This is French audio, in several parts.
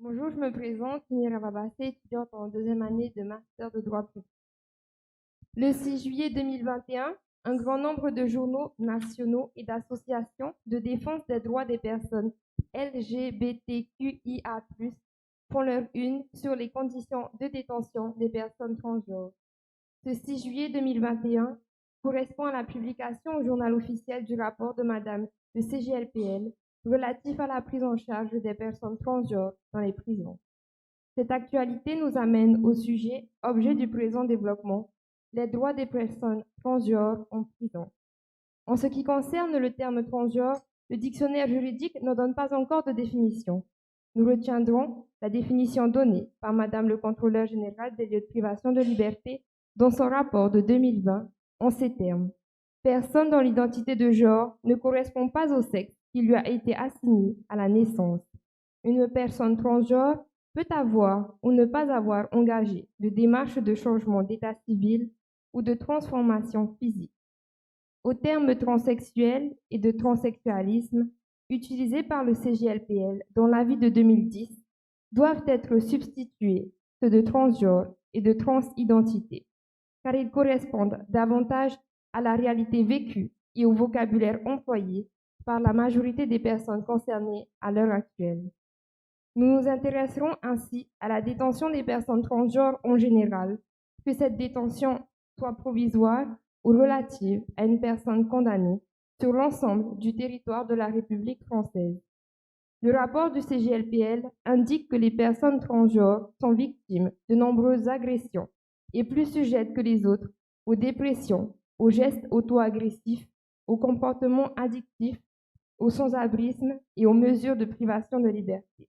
Bonjour, je me présente, Nira Babassé, étudiante en deuxième année de master de droit public. Le 6 juillet 2021, un grand nombre de journaux nationaux et d'associations de défense des droits des personnes LGBTQIA+, font leur une sur les conditions de détention des personnes transgenres. Ce 6 juillet 2021 correspond à la publication au journal officiel du rapport de Madame de CGLPL relatif à la prise en charge des personnes transgenres dans les prisons. Cette actualité nous amène au sujet, objet du présent développement, les droits des personnes transgenres en prison. En ce qui concerne le terme transgenre, le dictionnaire juridique ne donne pas encore de définition. Nous retiendrons la définition donnée par Madame le contrôleur général des lieux de privation de liberté dans son rapport de 2020 en ces termes. Personne dont l'identité de genre ne correspond pas au sexe qui lui a été assigné à la naissance. Une personne transgenre peut avoir ou ne pas avoir engagé de démarche de changement d'état civil ou de transformation physique. Au terme transsexuel et de transsexualisme, utilisés par le CGLPL dans l'avis de 2010, doivent être substitués ceux de transgenre et de transidentité, car ils correspondent davantage à la réalité vécue et au vocabulaire employé par la majorité des personnes concernées à l'heure actuelle. Nous nous intéresserons ainsi à la détention des personnes transgenres en général, que cette détention soit provisoire ou relative à une personne condamnée sur l'ensemble du territoire de la République française. Le rapport du CGLPL indique que les personnes transgenres sont victimes de nombreuses agressions et plus sujettes que les autres aux dépressions, aux gestes auto-agressifs, aux comportements addictifs, au sans-abrisme et aux mesures de privation de liberté.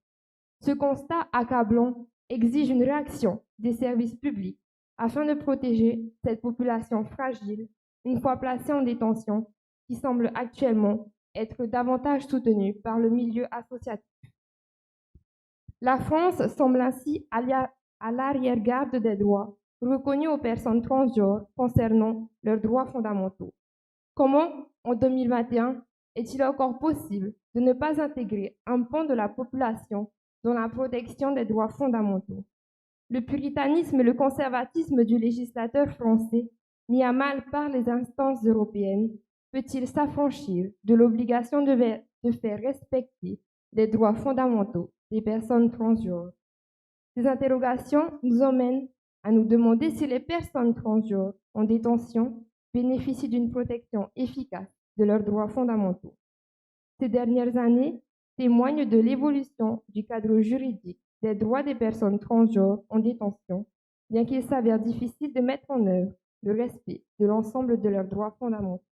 Ce constat accablant exige une réaction des services publics afin de protéger cette population fragile une fois placée en détention qui semble actuellement être davantage soutenue par le milieu associatif. La France semble ainsi à l'arrière-garde des droits reconnus aux personnes transgenres concernant leurs droits fondamentaux. Comment, en 2021, est-il encore possible de ne pas intégrer un pan de la population dans la protection des droits fondamentaux? Le puritanisme et le conservatisme du législateur français, mis à mal par les instances européennes, peut-il s'affranchir de l'obligation de faire respecter les droits fondamentaux des personnes transgenres? Ces interrogations nous emmènent à nous demander si les personnes transgenres en détention bénéficient d'une protection efficace de leurs droits fondamentaux. Ces dernières années témoignent de l'évolution du cadre juridique des droits des personnes transgenres en détention, bien qu'il s'avère difficile de mettre en œuvre le respect de l'ensemble de leurs droits fondamentaux.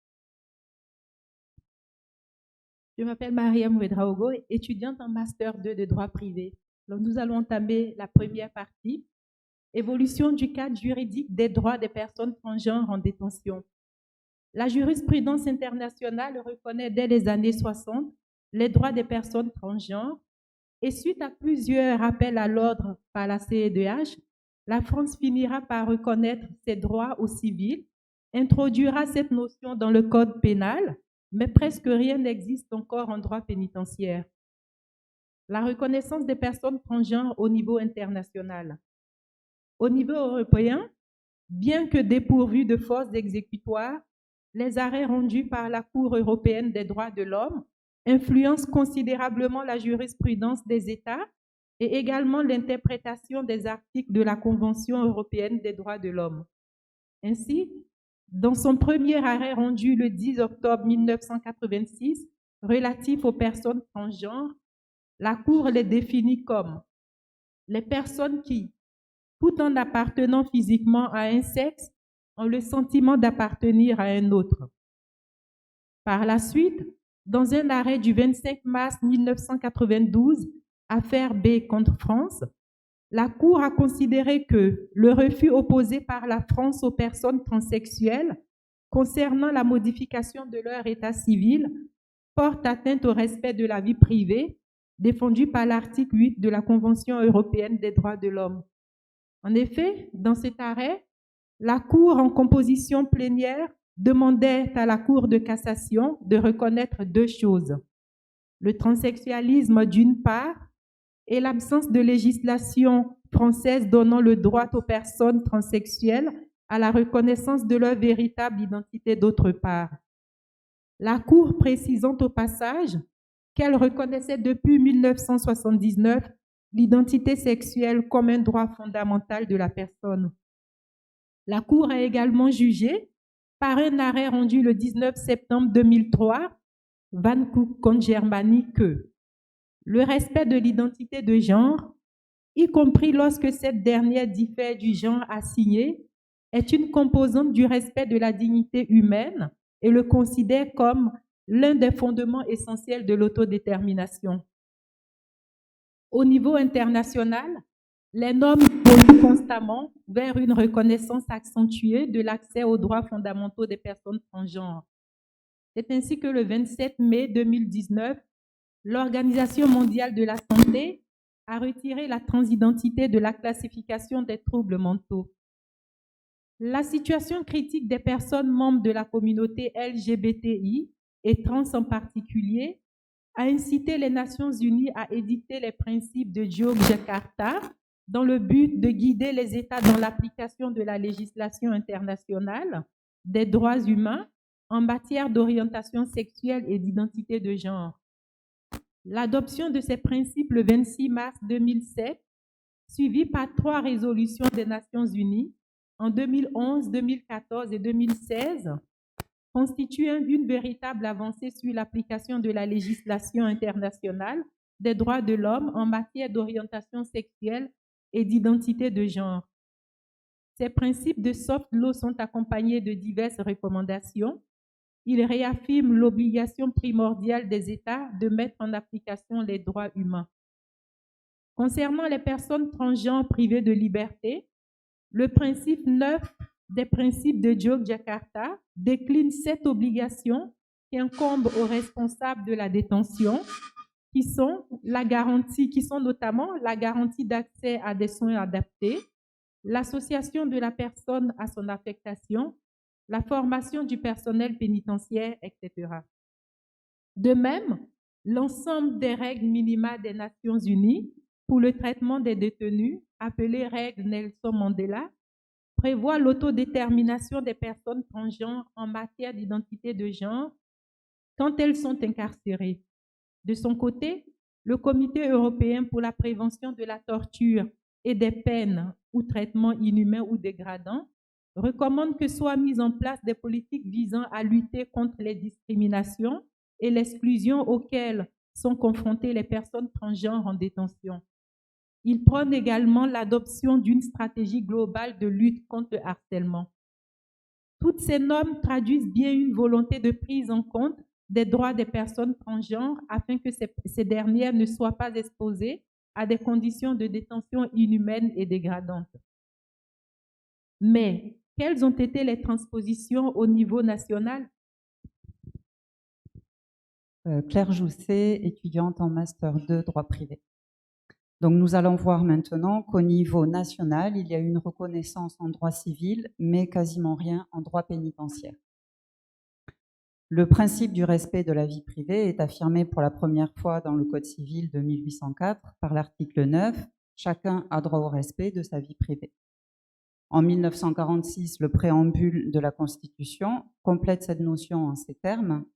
Je m'appelle Mariam Ouedraogo, étudiante en Master 2 de droit privé. Donc, nous allons entamer la première partie, évolution du cadre juridique des droits des personnes transgenres en détention. La jurisprudence internationale reconnaît dès les années 60 les droits des personnes transgenres et suite à plusieurs rappels à l'ordre par la CEDH, la France finira par reconnaître ces droits aux civils, introduira cette notion dans le code pénal, mais presque rien n'existe encore en droit pénitentiaire. La reconnaissance des personnes transgenres au niveau international. Au niveau européen, bien que dépourvus de force exécutoire, les arrêts rendus par la Cour européenne des droits de l'homme influencent considérablement la jurisprudence des États et également l'interprétation des articles de la Convention européenne des droits de l'homme. Ainsi, dans son premier arrêt rendu le 10 octobre 1986 relatif aux personnes transgenres, la Cour les définit comme les personnes qui, tout en appartenant physiquement à un sexe, ont le sentiment d'appartenir à un autre. Par la suite, dans un arrêt du 25 mars 1992, affaire B contre France, la Cour a considéré que le refus opposé par la France aux personnes transsexuelles concernant la modification de leur état civil porte atteinte au respect de la vie privée défendu par l'article 8 de la Convention européenne des droits de l'homme. En effet, dans cet arrêt, la Cour en composition plénière demandait à la Cour de cassation de reconnaître deux choses. Le transsexualisme d'une part et l'absence de législation française donnant le droit aux personnes transsexuelles à la reconnaissance de leur véritable identité d'autre part. La Cour précisant au passage qu'elle reconnaissait depuis 1979 l'identité sexuelle comme un droit fondamental de la personne. La Cour a également jugé, par un arrêt rendu le 19 septembre 2003, Van Kook contre Germany, que le respect de l'identité de genre, y compris lorsque cette dernière diffère du genre assigné, est une composante du respect de la dignité humaine et le considère comme l'un des fondements essentiels de l'autodétermination. Au niveau international, les normes évoluent constamment vers une reconnaissance accentuée de l'accès aux droits fondamentaux des personnes transgenres. C'est ainsi que le 27 mai 2019, l'Organisation mondiale de la santé a retiré la transidentité de la classification des troubles mentaux. La situation critique des personnes membres de la communauté LGBTI et trans en particulier a incité les Nations unies à édicter les principes de Yogyakarta dans le but de guider les États dans l'application de la législation internationale des droits humains en matière d'orientation sexuelle et d'identité de genre. L'adoption de ces principes le 26 mars 2007, suivie par 3 résolutions des Nations unies en 2011, 2014 et 2016, constitue une véritable avancée sur l'application de la législation internationale des droits de l'homme en matière d'orientation sexuelle et d'identité de genre. Ces principes de soft law sont accompagnés de diverses recommandations. Ils réaffirment l'obligation primordiale des États de mettre en application les droits humains. Concernant les personnes transgenres privées de liberté, le principe 9 des principes de Yogyakarta décline 7 obligations qui incombent aux responsables de la détention, qui sont notamment la garantie d'accès à des soins adaptés, l'association de la personne à son affectation, la formation du personnel pénitentiaire, etc. De même, l'ensemble des règles minimales des Nations unies pour le traitement des détenus, appelées règles Nelson Mandela, prévoit l'autodétermination des personnes transgenres en matière d'identité de genre quand elles sont incarcérées. De son côté, le Comité européen pour la prévention de la torture et des peines ou traitements inhumains ou dégradants recommande que soient mises en place des politiques visant à lutter contre les discriminations et l'exclusion auxquelles sont confrontées les personnes transgenres en détention. Il prône également l'adoption d'une stratégie globale de lutte contre le harcèlement. Toutes ces normes traduisent bien une volonté de prise en compte des droits des personnes transgenres afin que ces dernières ne soient pas exposées à des conditions de détention inhumaines et dégradantes. Mais quelles ont été les transpositions au niveau national? Claire Jousset, étudiante en Master 2 droit privé. Donc nous allons voir maintenant qu'au niveau national, il y a une reconnaissance en droit civil, mais quasiment rien en droit pénitentiaire. Le principe du respect de la vie privée est affirmé pour la première fois dans le Code civil de 1804 par l'article 9 « Chacun a droit au respect de sa vie privée ». En 1946, le préambule de la Constitution complète cette notion en ces termes.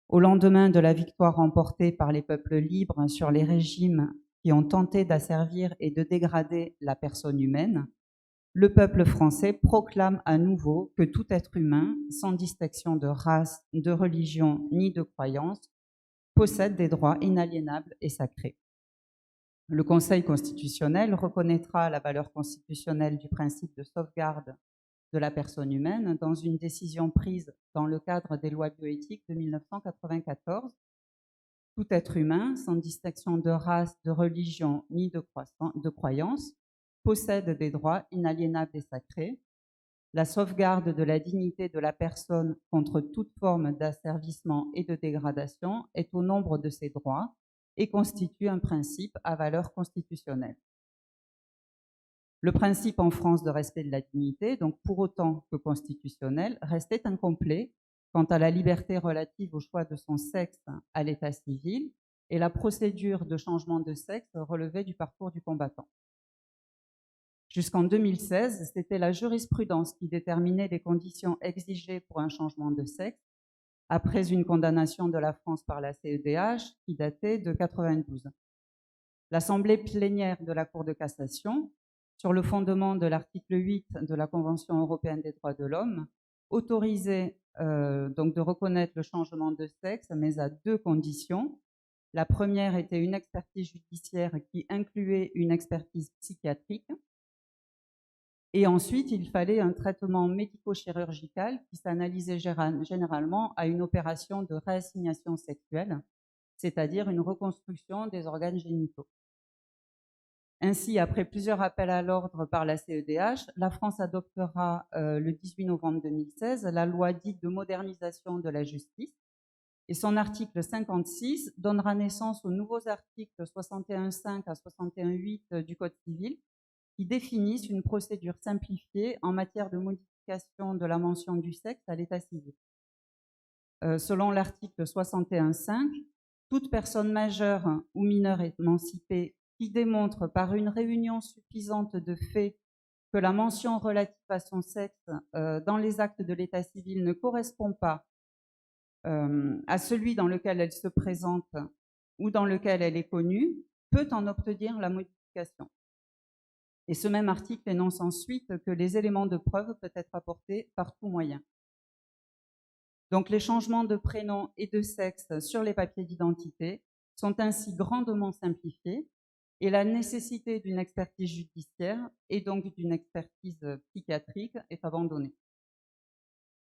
Au lendemain de la victoire remportée par les peuples libres sur les régimes qui ont tenté d'asservir et de dégrader la personne humaine, le peuple français proclame à nouveau que tout être humain, sans distinction de race, de religion ni de croyance, possède des droits inaliénables et sacrés. Le Conseil constitutionnel reconnaîtra la valeur constitutionnelle du principe de sauvegarde de la personne humaine dans une décision prise dans le cadre des lois bioéthiques de 1994. Tout être humain, sans distinction de race, de religion ni de croyance, possède des droits inaliénables et sacrés. La sauvegarde de la dignité de la personne contre toute forme d'asservissement et de dégradation est au nombre de ces droits et constitue un principe à valeur constitutionnelle. Le principe en France de respect de la dignité, donc pour autant que constitutionnel, restait incomplet quant à la liberté relative au choix de son sexe à l'état civil et la procédure de changement de sexe relevait du parcours du combattant. Jusqu'en 2016, c'était la jurisprudence qui déterminait les conditions exigées pour un changement de sexe, après une condamnation de la France par la CEDH qui datait de 1992. L'Assemblée plénière de la Cour de cassation, sur le fondement de l'article 8 de la Convention européenne des droits de l'homme, autorisait donc de reconnaître le changement de sexe, mais à 2 conditions. La première était une expertise judiciaire qui incluait une expertise psychiatrique. Et ensuite, il fallait un traitement médico-chirurgical qui s'analysait généralement à une opération de réassignation sexuelle, c'est-à-dire une reconstruction des organes génitaux. Ainsi, après plusieurs appels à l'ordre par la CEDH, la France adoptera le 18 novembre 2016 la loi dite de modernisation de la justice, et son article 56 donnera naissance aux nouveaux articles 61.5 à 61.8 du Code civil, qui définissent une procédure simplifiée en matière de modification de la mention du sexe à l'état civil. Selon l'article 61.5, toute personne majeure ou mineure émancipée qui démontre par une réunion suffisante de faits que la mention relative à son sexe dans les actes de l'état civil ne correspond pas à celui dans lequel elle se présente ou dans lequel elle est connue, peut en obtenir la modification. Et ce même article énonce ensuite que les éléments de preuve peuvent être apportés par tout moyen. Donc les changements de prénom et de sexe sur les papiers d'identité sont ainsi grandement simplifiés et la nécessité d'une expertise judiciaire et donc d'une expertise psychiatrique est abandonnée.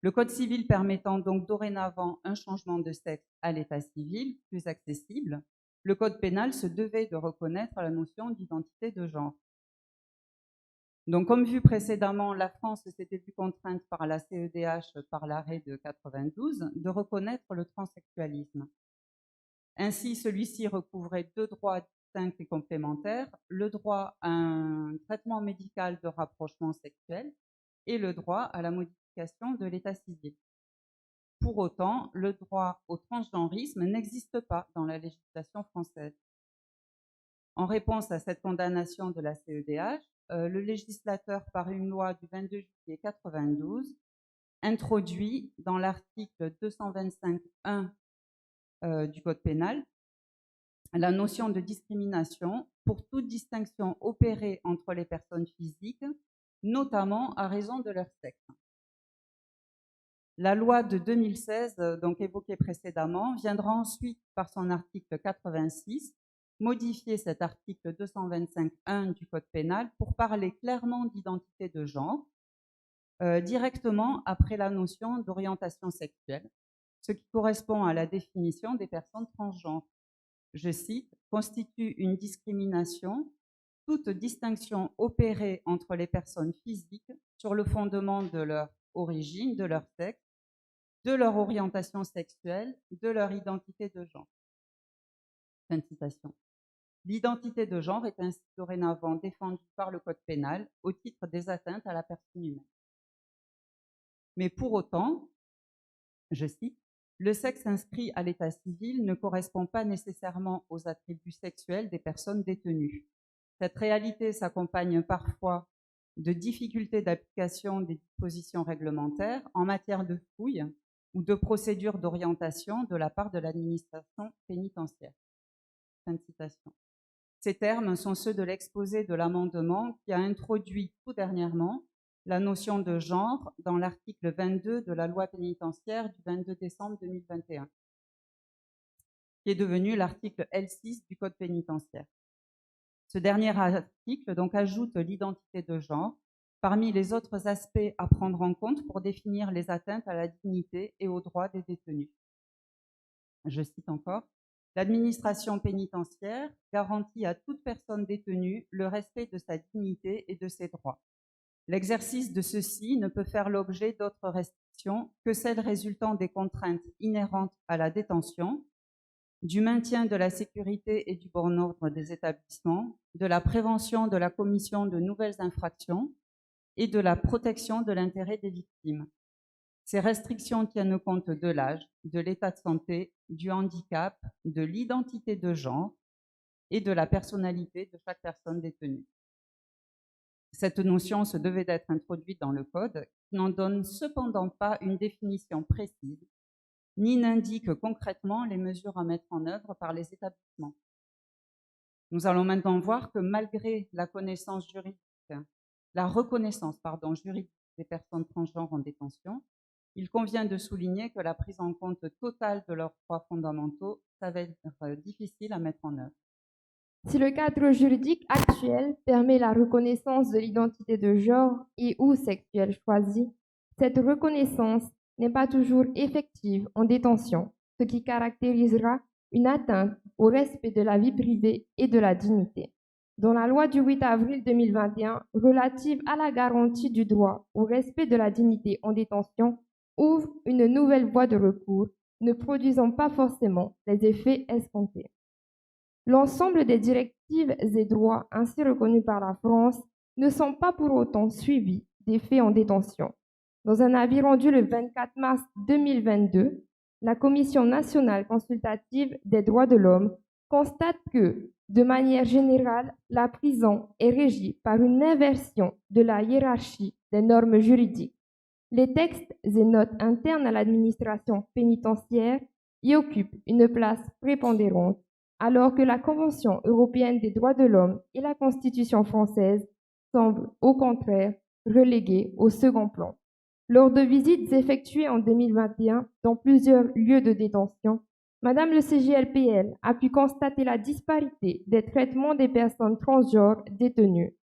Le Code civil permettant donc dorénavant un changement de sexe à l'état civil plus accessible, le Code pénal se devait de reconnaître la notion d'identité de genre. Donc, comme vu précédemment, la France s'était vue contrainte par la CEDH, par l'arrêt de 1992, de reconnaître le transsexualisme. Ainsi, celui-ci recouvrait 2 droits distincts et complémentaires, le droit à un traitement médical de rapprochement sexuel et le droit à la modification de l'état civil. Pour autant, le droit au transgenrisme n'existe pas dans la législation française. En réponse à cette condamnation de la CEDH, le législateur, par une loi du 22 juillet 1992, introduit dans l'article 225.1 du Code pénal la notion de discrimination pour toute distinction opérée entre les personnes physiques, notamment à raison de leur sexe. La loi de 2016, donc évoquée précédemment, viendra ensuite, par son article 86, modifier cet article 225.1 du Code pénal pour parler clairement d'identité de genre, directement après la notion d'orientation sexuelle, ce qui correspond à la définition des personnes transgenres. Je cite, « constitue une discrimination, toute distinction opérée entre les personnes physiques sur le fondement de leur origine, de leur sexe, de leur orientation sexuelle, de leur identité de genre. » Fin de citation. L'identité de genre est ainsi dorénavant défendue par le Code pénal au titre des atteintes à la personne humaine. Mais pour autant, je cite, « le sexe inscrit à l'état civil ne correspond pas nécessairement aux attributs sexuels des personnes détenues. Cette réalité s'accompagne parfois de difficultés d'application des dispositions réglementaires en matière de fouilles ou de procédures d'orientation de la part de l'administration pénitentiaire. » Fin de citation. Ces termes sont ceux de l'exposé de l'amendement qui a introduit tout dernièrement la notion de genre dans l'article 22 de la loi pénitentiaire du 22 décembre 2021, qui est devenu l'article L6 du Code pénitentiaire. Ce dernier article donc ajoute l'identité de genre parmi les autres aspects à prendre en compte pour définir les atteintes à la dignité et aux droits des détenus. Je cite encore, « L'administration pénitentiaire garantit à toute personne détenue le respect de sa dignité et de ses droits. L'exercice de ceux-ci ne peut faire l'objet d'autres restrictions que celles résultant des contraintes inhérentes à la détention, du maintien de la sécurité et du bon ordre des établissements, de la prévention de la commission de nouvelles infractions et de la protection de l'intérêt des victimes. Ces restrictions tiennent compte de l'âge, de l'état de santé, du handicap, de l'identité de genre et de la personnalité de chaque personne détenue. Cette notion se devait d'être introduite dans le Code, qui n'en donne cependant pas une définition précise, ni n'indique concrètement les mesures à mettre en œuvre par les établissements. Nous allons maintenant voir que malgré la reconnaissance juridique des personnes transgenres en détention, il convient de souligner que la prise en compte totale de leurs droits fondamentaux s'avère difficile à mettre en œuvre. Si le cadre juridique actuel permet la reconnaissance de l'identité de genre et ou sexuelle choisie, cette reconnaissance n'est pas toujours effective en détention, ce qui caractérisera une atteinte au respect de la vie privée et de la dignité. Dans la loi du 8 avril 2021 relative à la garantie du droit au respect de la dignité en détention, ouvre une nouvelle voie de recours, ne produisant pas forcément les effets escomptés. L'ensemble des directives et droits ainsi reconnus par la France ne sont pas pour autant suivis des faits en détention. Dans un avis rendu le 24 mars 2022, la Commission nationale consultative des droits de l'homme constate que, de manière générale, la prison est régie par une inversion de la hiérarchie des normes juridiques. Les textes et notes internes à l'administration pénitentiaire y occupent une place prépondérante, alors que la Convention européenne des droits de l'homme et la Constitution française semblent au contraire reléguées au second plan. Lors de visites effectuées en 2021 dans plusieurs lieux de détention, Madame le CGLPL a pu constater la disparité des traitements des personnes transgenres détenues.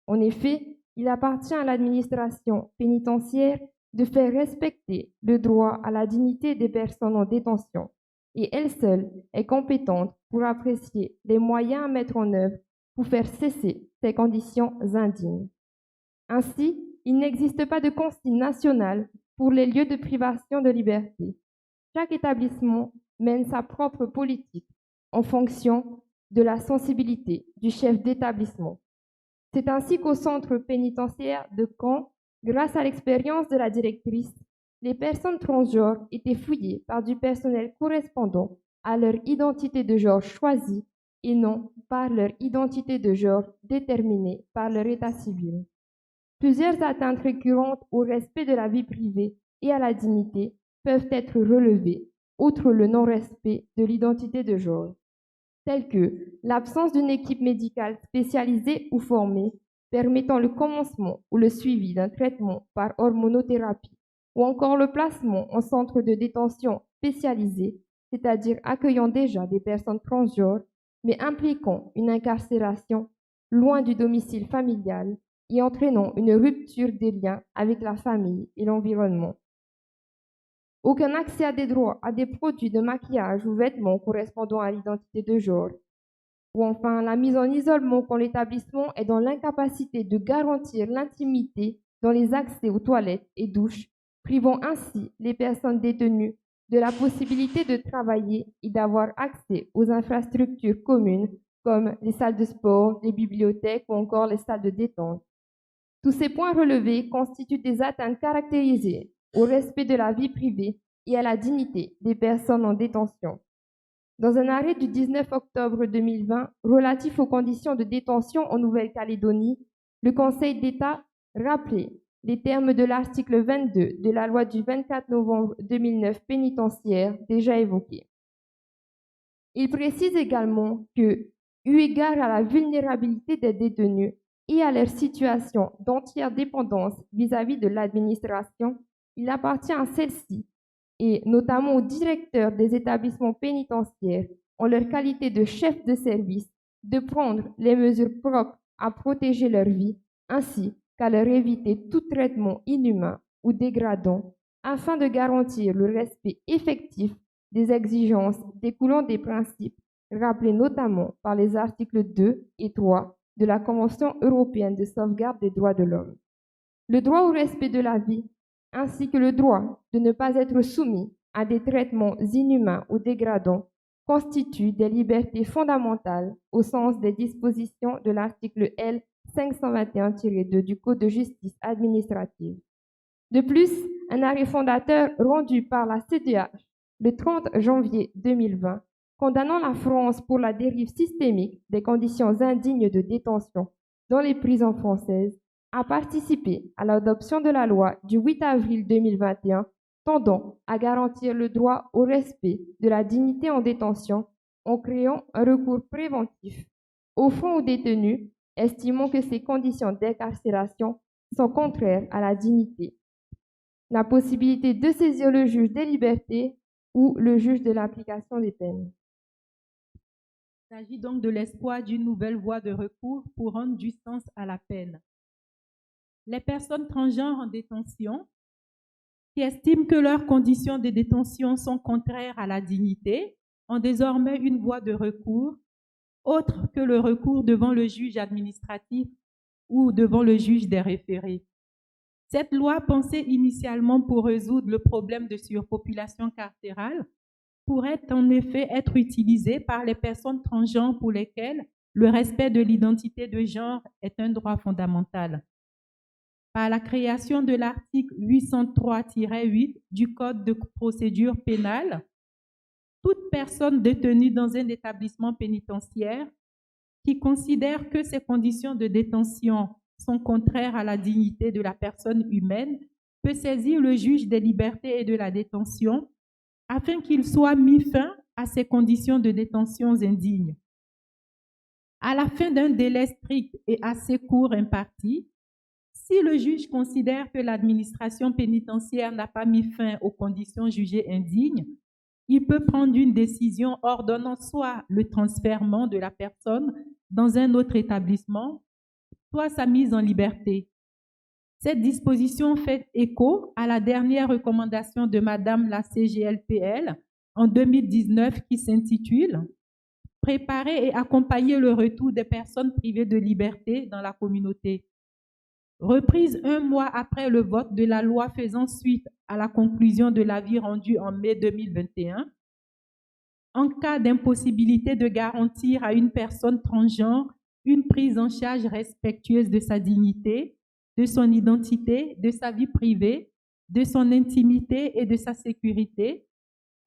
En effet, il appartient à l'administration pénitentiaire de faire respecter le droit à la dignité des personnes en détention, et elle seule est compétente pour apprécier les moyens à mettre en œuvre pour faire cesser ces conditions indignes. Ainsi, il n'existe pas de consigne nationale pour les lieux de privation de liberté. Chaque établissement mène sa propre politique en fonction de la sensibilité du chef d'établissement. C'est ainsi qu'au centre pénitentiaire de Caen, grâce à l'expérience de la directrice, les personnes transgenres étaient fouillées par du personnel correspondant à leur identité de genre choisie et non par leur identité de genre déterminée par leur état civil. Plusieurs atteintes récurrentes au respect de la vie privée et à la dignité peuvent être relevées, outre le non-respect de l'identité de genre, telles que l'absence d'une équipe médicale spécialisée ou formée permettant le commencement ou le suivi d'un traitement par hormonothérapie, ou encore le placement en centre de détention spécialisé, c'est-à-dire accueillant déjà des personnes transgenres, mais impliquant une incarcération loin du domicile familial et entraînant une rupture des liens avec la famille et l'environnement. Aucun accès à des droits à des produits de maquillage ou vêtements correspondant à l'identité de genre. Ou enfin, la mise en isolement quand l'établissement est dans l'incapacité de garantir l'intimité dans les accès aux toilettes et douches, privant ainsi les personnes détenues de la possibilité de travailler et d'avoir accès aux infrastructures communes comme les salles de sport, les bibliothèques ou encore les salles de détente. Tous ces points relevés constituent des atteintes caractérisées au respect de la vie privée et à la dignité des personnes en détention. Dans un arrêt du 19 octobre 2020 relatif aux conditions de détention en Nouvelle-Calédonie, le Conseil d'État rappelait les termes de l'article 22 de la loi du 24 novembre 2009 pénitentiaire déjà évoquée. Il précise également que, eu égard à la vulnérabilité des détenus et à leur situation d'entière dépendance vis-à-vis de l'administration, il appartient à celle-ci, et notamment aux directeurs des établissements pénitentiaires, en leur qualité de chef de service, de prendre les mesures propres à protéger leur vie, ainsi qu'à leur éviter tout traitement inhumain ou dégradant, afin de garantir le respect effectif des exigences découlant des principes rappelés notamment par les articles 2 et 3 de la Convention européenne de sauvegarde des droits de l'homme. Le droit au respect de la vie, ainsi que le droit de ne pas être soumis à des traitements inhumains ou dégradants, constituent des libertés fondamentales au sens des dispositions de l'article L. 521-2 du Code de justice administrative. De plus, un arrêt fondateur rendu par la CEDH le 30 janvier 2020, condamnant la France pour la dérive systémique des conditions indignes de détention dans les prisons françaises, a participé à l'adoption de la loi du 8 avril 2021 tendant à garantir le droit au respect de la dignité en détention en créant un recours préventif au fond aux détenus, estimant que ces conditions d'incarcération sont contraires à la dignité. La possibilité de saisir le juge des libertés ou le juge de l'application des peines. Il s'agit donc de l'espoir d'une nouvelle voie de recours pour rendre du sens à la peine. Les personnes transgenres en détention qui estiment que leurs conditions de détention sont contraires à la dignité ont désormais une voie de recours autre que le recours devant le juge administratif ou devant le juge des référés. Cette loi, pensée initialement pour résoudre le problème de surpopulation carcérale, pourrait en effet être utilisée par les personnes transgenres pour lesquelles le respect de l'identité de genre est un droit fondamental. Par la création de l'article 803-8 du Code de procédure pénale, toute personne détenue dans un établissement pénitentiaire qui considère que ses conditions de détention sont contraires à la dignité de la personne humaine peut saisir le juge des libertés et de la détention afin qu'il soit mis fin à ces conditions de détention indignes. À la fin d'un délai strict et assez court imparti, si le juge considère que l'administration pénitentiaire n'a pas mis fin aux conditions jugées indignes, il peut prendre une décision ordonnant soit le transfèrement de la personne dans un autre établissement, soit sa mise en liberté. Cette disposition fait écho à la dernière recommandation de Madame la CGLPL en 2019 qui s'intitule « Préparer et accompagner le retour des personnes privées de liberté dans la communauté ». Reprise 1 mois après le vote de la loi faisant suite à la conclusion de l'avis rendu en mai 2021, en cas d'impossibilité de garantir à une personne transgenre une prise en charge respectueuse de sa dignité, de son identité, de sa vie privée, de son intimité et de sa sécurité,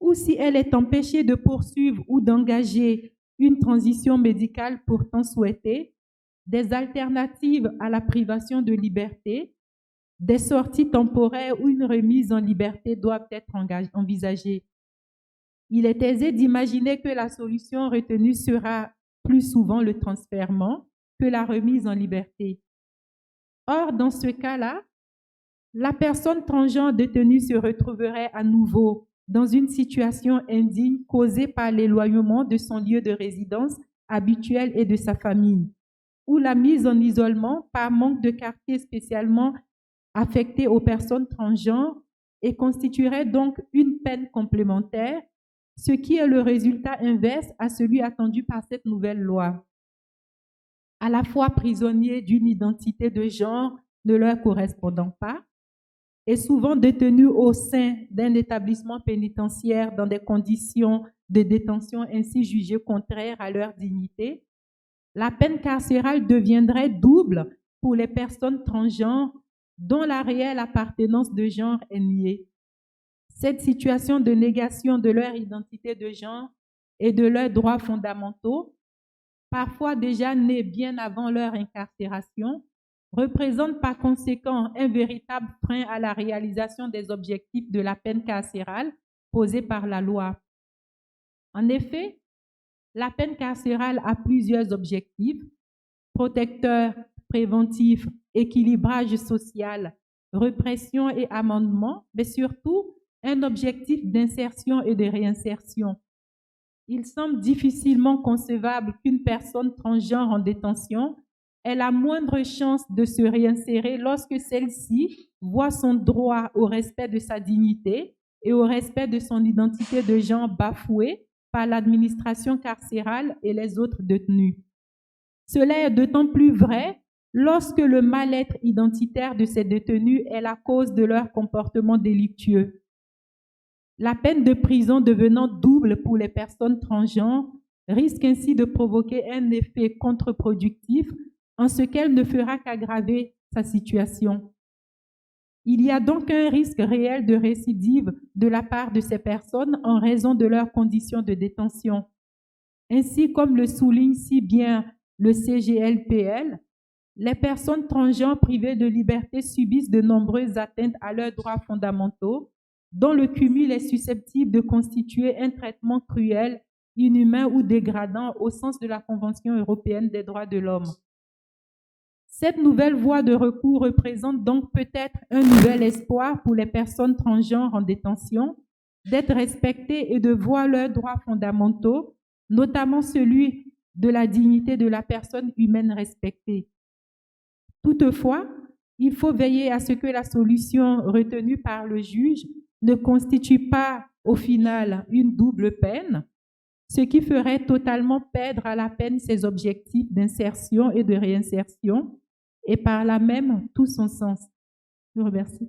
ou si elle est empêchée de poursuivre ou d'engager une transition médicale pourtant souhaitée, des alternatives à la privation de liberté, des sorties temporaires ou une remise en liberté doivent être envisagées. Il est aisé d'imaginer que la solution retenue sera plus souvent le transfèrement que la remise en liberté. Or, dans ce cas-là, la personne transgenre détenue se retrouverait à nouveau dans une situation indigne causée par l'éloignement de son lieu de résidence habituel et de sa famille, ou la mise en isolement par manque de quartier spécialement affecté aux personnes transgenres et constituerait donc une peine complémentaire, ce qui est le résultat inverse à celui attendu par cette nouvelle loi. À la fois prisonniers d'une identité de genre ne leur correspondant pas, et souvent détenus au sein d'un établissement pénitentiaire dans des conditions de détention ainsi jugées contraires à leur dignité, la peine carcérale deviendrait double pour les personnes transgenres dont la réelle appartenance de genre est niée. Cette situation de négation de leur identité de genre et de leurs droits fondamentaux, parfois déjà nés bien avant leur incarcération, représente par conséquent un véritable frein à la réalisation des objectifs de la peine carcérale posée par la loi. En effet, la peine carcérale a plusieurs objectifs: protecteur, préventif, équilibrage social, répression et amendement, mais surtout un objectif d'insertion et de réinsertion. Il semble difficilement concevable qu'une personne transgenre en détention ait la moindre chance de se réinsérer lorsque celle-ci voit son droit au respect de sa dignité et au respect de son identité de genre bafoué par l'administration carcérale et les autres détenus. Cela est d'autant plus vrai lorsque le mal-être identitaire de ces détenus est la cause de leur comportement délictueux. La peine de prison devenant double pour les personnes transgenres risque ainsi de provoquer un effet contre-productif en ce qu'elle ne fera qu'aggraver sa situation. Il y a donc un risque réel de récidive de la part de ces personnes en raison de leurs conditions de détention. Ainsi, comme le souligne si bien le CGLPL, les personnes transgenres privées de liberté subissent de nombreuses atteintes à leurs droits fondamentaux, dont le cumul est susceptible de constituer un traitement cruel, inhumain ou dégradant au sens de la Convention européenne des droits de l'homme. Cette nouvelle voie de recours représente donc peut-être un nouvel espoir pour les personnes transgenres en détention d'être respectées et de voir leurs droits fondamentaux, notamment celui de la dignité de la personne humaine respectée. Toutefois, il faut veiller à ce que la solution retenue par le juge ne constitue pas au final une double peine, ce qui ferait totalement perdre à la peine ses objectifs d'insertion et de réinsertion, et par là même tout son sens. Je vous remercie.